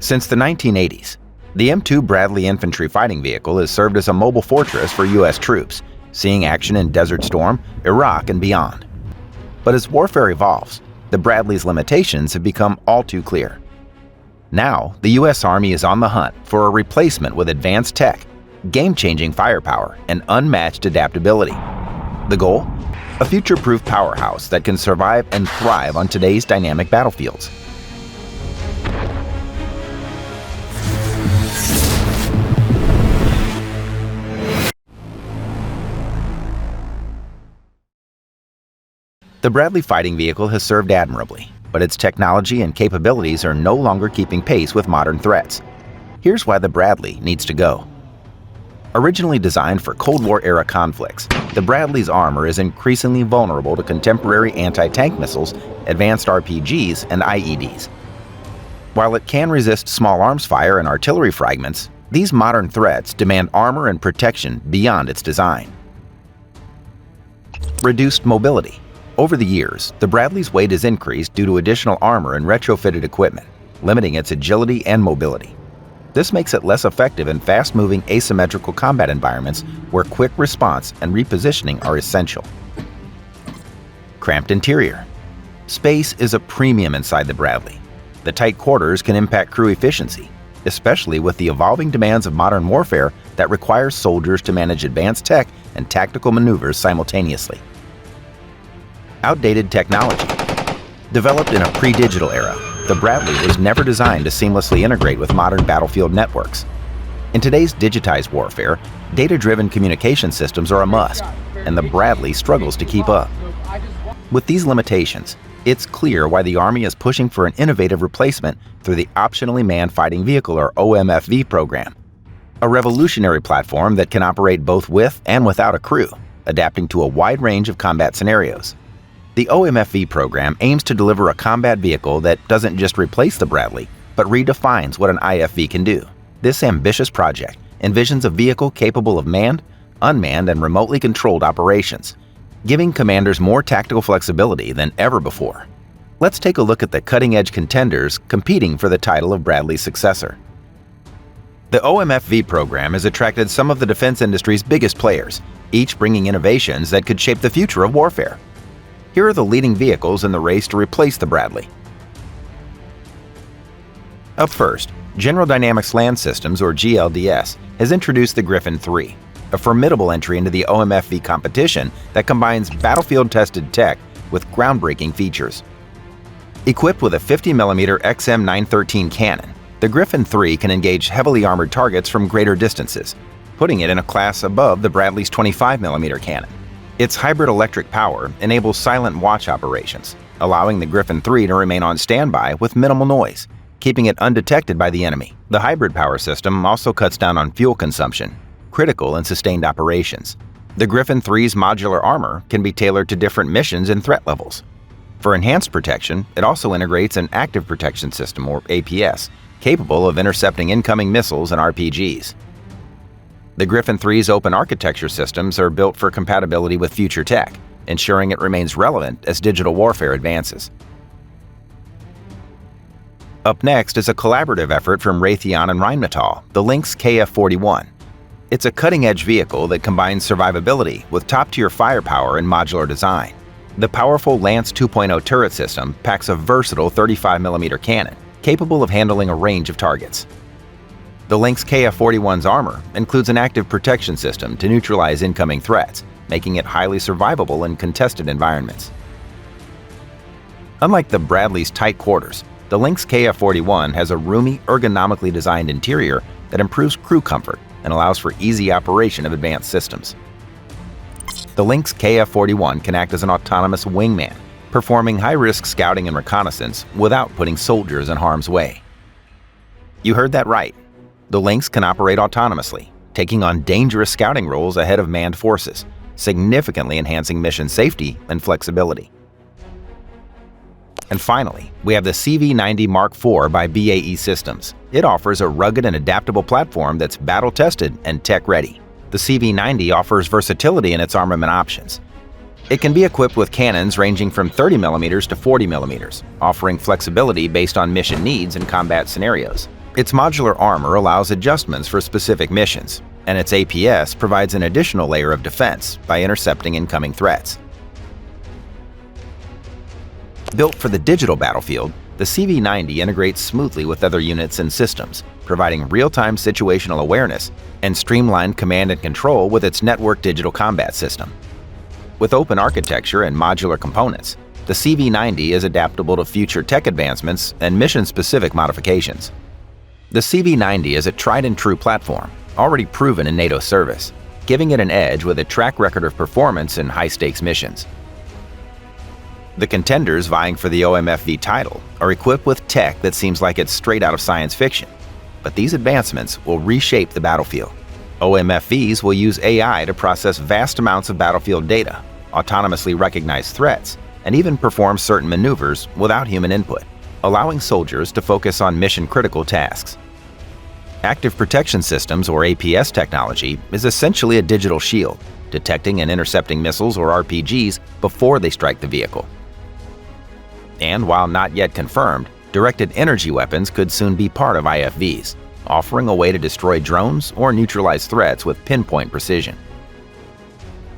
Since the 1980s, the M2 Bradley infantry fighting vehicle has served as a mobile fortress for U.S. troops, seeing action in Desert Storm, Iraq, and beyond. But as warfare evolves, the Bradley's limitations have become all too clear. Now, the U.S. Army is on the hunt for a replacement with advanced tech, game-changing firepower, and unmatched adaptability. The goal? A future-proof powerhouse that can survive and thrive on today's dynamic battlefields. The Bradley fighting vehicle has served admirably, but its technology and capabilities are no longer keeping pace with modern threats. Here's why the Bradley needs to go. Originally designed for Cold War-era conflicts, the Bradley's armor is increasingly vulnerable to contemporary anti-tank missiles, advanced RPGs, and IEDs. While it can resist small arms fire and artillery fragments, these modern threats demand armor and protection beyond its design. Reduced mobility. Over the years, the Bradley's weight has increased due to additional armor and retrofitted equipment, limiting its agility and mobility. This makes it less effective in fast-moving asymmetrical combat environments where quick response and repositioning are essential. Cramped interior. Space is a premium inside the Bradley. The tight quarters can impact crew efficiency, especially with the evolving demands of modern warfare that requires soldiers to manage advanced tech and tactical maneuvers simultaneously. Outdated technology. Developed in a pre-digital era, the Bradley was never designed to seamlessly integrate with modern battlefield networks. In today's digitized warfare, data-driven communication systems are a must, and the Bradley struggles to keep up. With these limitations, it's clear why the Army is pushing for an innovative replacement through the Optionally Manned Fighting Vehicle, or OMFV program, a revolutionary platform that can operate both with and without a crew, adapting to a wide range of combat scenarios. The OMFV program aims to deliver a combat vehicle that doesn't just replace the Bradley, but redefines what an IFV can do. This ambitious project envisions a vehicle capable of manned, unmanned, and remotely controlled operations, giving commanders more tactical flexibility than ever before. Let's take a look at the cutting-edge contenders competing for the title of Bradley's successor. The OMFV program has attracted some of the defense industry's biggest players, each bringing innovations that could shape the future of warfare. Here are the leading vehicles in the race to replace the Bradley. Up first, General Dynamics Land Systems, or GLDS, has introduced the Griffin III, a formidable entry into the OMFV competition that combines battlefield-tested tech with groundbreaking features. Equipped with a 50mm XM913 cannon, the Griffin III can engage heavily armored targets from greater distances, putting it in a class above the Bradley's 25mm cannon. Its hybrid electric power enables silent watch operations, allowing the Griffin III to remain on standby with minimal noise, keeping it undetected by the enemy. The hybrid power system also cuts down on fuel consumption, critical in sustained operations. The Griffin III's modular armor can be tailored to different missions and threat levels. For enhanced protection, it also integrates an active protection system, or APS, capable of intercepting incoming missiles and RPGs. The Griffin III's open architecture systems are built for compatibility with future tech, ensuring it remains relevant as digital warfare advances. Up next is a collaborative effort from Raytheon and Rheinmetall, the Lynx KF-41. It's a cutting-edge vehicle that combines survivability with top-tier firepower and modular design. The powerful Lance 2.0 turret system packs a versatile 35mm cannon, capable of handling a range of targets. The Lynx KF-41's armor includes an active protection system to neutralize incoming threats, making it highly survivable in contested environments. Unlike the Bradley's tight quarters, the Lynx KF-41 has a roomy, ergonomically designed interior that improves crew comfort and allows for easy operation of advanced systems. The Lynx KF-41 can act as an autonomous wingman, performing high-risk scouting and reconnaissance without putting soldiers in harm's way. You heard that right. The Lynx can operate autonomously, taking on dangerous scouting roles ahead of manned forces, significantly enhancing mission safety and flexibility. And finally, we have the CV90 Mark IV by BAE Systems. It offers a rugged and adaptable platform that's battle-tested and tech-ready. The CV90 offers versatility in its armament options. It can be equipped with cannons ranging from 30mm to 40mm, offering flexibility based on mission needs and combat scenarios. Its modular armor allows adjustments for specific missions, and its APS provides an additional layer of defense by intercepting incoming threats. Built for the digital battlefield, the CV-90 integrates smoothly with other units and systems, providing real-time situational awareness and streamlined command and control with its network digital combat system. With open architecture and modular components, the CV-90 is adaptable to future tech advancements and mission-specific modifications. The CV-90 is a tried-and-true platform, already proven in NATO service, giving it an edge with a track record of performance in high-stakes missions. The contenders vying for the OMFV title are equipped with tech that seems like it's straight out of science fiction, but these advancements will reshape the battlefield. OMFVs will use AI to process vast amounts of battlefield data, autonomously recognize threats, and even perform certain maneuvers without human input, allowing soldiers to focus on mission-critical tasks. Active Protection Systems, or APS technology, is essentially a digital shield, detecting and intercepting missiles or RPGs before they strike the vehicle. And while not yet confirmed, directed energy weapons could soon be part of IFVs, offering a way to destroy drones or neutralize threats with pinpoint precision.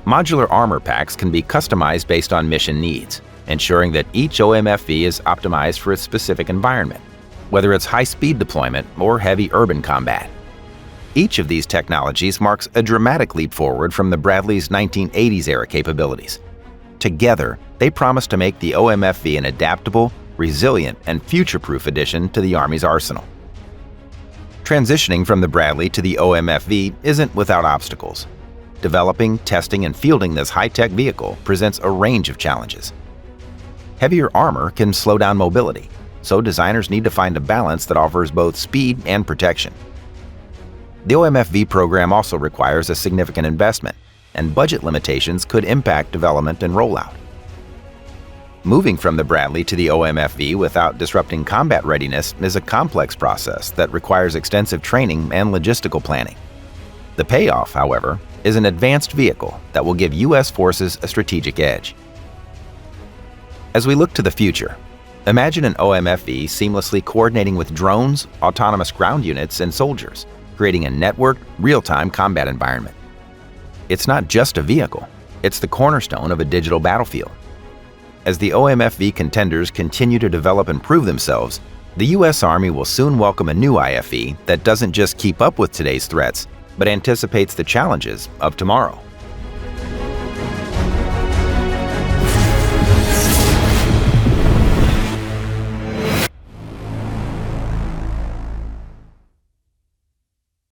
Modular armor packs can be customized based on mission needs, ensuring that each OMFV is optimized for its specific environment, whether it's high-speed deployment or heavy urban combat. Each of these technologies marks a dramatic leap forward from the Bradley's 1980s-era capabilities. Together, they promise to make the OMFV an adaptable, resilient, and future-proof addition to the Army's arsenal. Transitioning from the Bradley to the OMFV isn't without obstacles. Developing, testing, and fielding this high-tech vehicle presents a range of challenges. Heavier armor can slow down mobility, so designers need to find a balance that offers both speed and protection. The OMFV program also requires a significant investment, and budget limitations could impact development and rollout. Moving from the Bradley to the OMFV without disrupting combat readiness is a complex process that requires extensive training and logistical planning. The payoff, however, is an advanced vehicle that will give U.S. forces a strategic edge. As we look to the future, imagine an OMFV seamlessly coordinating with drones, autonomous ground units, and soldiers, creating a networked, real-time combat environment. It's not just a vehicle, it's the cornerstone of a digital battlefield. As the OMFV contenders continue to develop and prove themselves, the U.S. Army will soon welcome a new IFV that doesn't just keep up with today's threats, but anticipates the challenges of tomorrow.